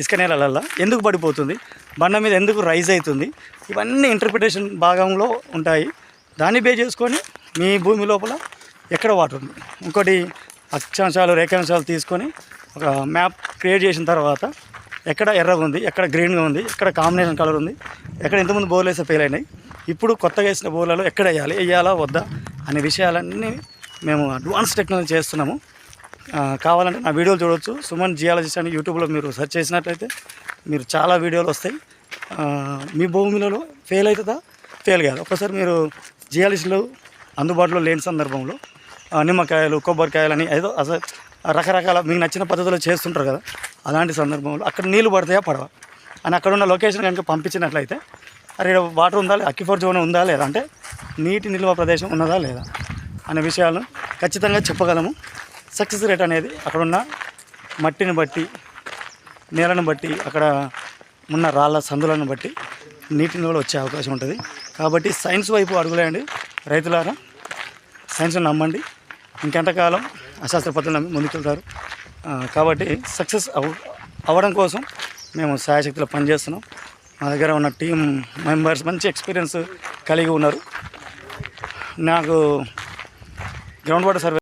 ఇసుక నేలలల్లో ఎందుకు పడిపోతుంది, బండ మీద ఎందుకు రైజ్ అవుతుంది, ఇవన్నీ ఇంటర్ప్రిటేషన్ భాగంలో ఉంటాయి. దాన్ని బేస్ చేసుకొని మీ భూమి లోపల ఎక్కడ వాటర్ ఉంది, ఇంకోటి అక్షాంశాలు రేఖాంశాలు తీసుకొని ఒక మ్యాప్ క్రియేట్ చేసిన తర్వాత ఎక్కడ ఎర్రగా ఉంది, ఎక్కడ గ్రీన్గా ఉంది, ఎక్కడ కాంబినేషన్ కలర్ ఉంది, ఎక్కడ ఎంతమంది బోర్లు వేస్తే ఫెయిల్ అయినాయి, ఇప్పుడు కొత్తగా వేసిన బోర్లలో ఎక్కడ వేయాలా వద్దా అనే విషయాలన్నీ మేము అడ్వాన్స్ టెక్నాలజీ చేస్తున్నాము. కావాలంటే నా వీడియోలు చూడవచ్చు. సుమన్ జియాలజిస్ట్ అని యూట్యూబ్లో మీరు సెర్చ్ చేసినట్లయితే మీరు చాలా వీడియోలు వస్తాయి. మీ భూమిలో ఫెయిల్ అవుతుందా, ఫెయిల్ కాదు. ఒకసారి మీరు జియాలజిస్టులు అందుబాటులో లేని సందర్భంలో నిమ్మకాయలు కొబ్బరికాయలు అని ఏదో అసలు రకరకాల మీకు నచ్చిన పద్ధతిలో చేస్తుంటారు కదా, అలాంటి సందర్భంలో అక్కడ నీళ్ళు పడతాయా పడవా అని అక్కడ ఉన్న లొకేషన్ కనుక పంపించినట్లయితే అరే వాటర్ ఉందా లేదా, అక్విఫర్ జోన్ ఉందా లేదా, అంటే నీటి నిల్వ ప్రదేశం ఉన్నదా లేదా అనే విషయాలను ఖచ్చితంగా చెప్పగలము. సక్సెస్ రేట్ అనేది అక్కడున్న మట్టిని బట్టి, నేలను బట్టి, అక్కడ ఉన్న రాళ్ళ సందులను బట్టి నీటి నిల్వలు వచ్చే అవకాశం ఉంటుంది. కాబట్టి సైన్స్ వైపు అడుగులేయండి రైతులారా, సైన్స్ని నమ్మండి. ఇంకెంతకాలం అశాస్త్ర పద్ధతులు ముందుకెళ్తారు. కాబట్టి సక్సెస్ అవ్వడం కోసం మేము శాయశక్తిలో పనిచేస్తున్నాం. మా దగ్గర ఉన్న టీం మెంబర్స్ మంచి ఎక్స్పీరియన్స్ కలిగి ఉన్నారు. నాకు గ్రౌండ్ వాటర్ సర్వే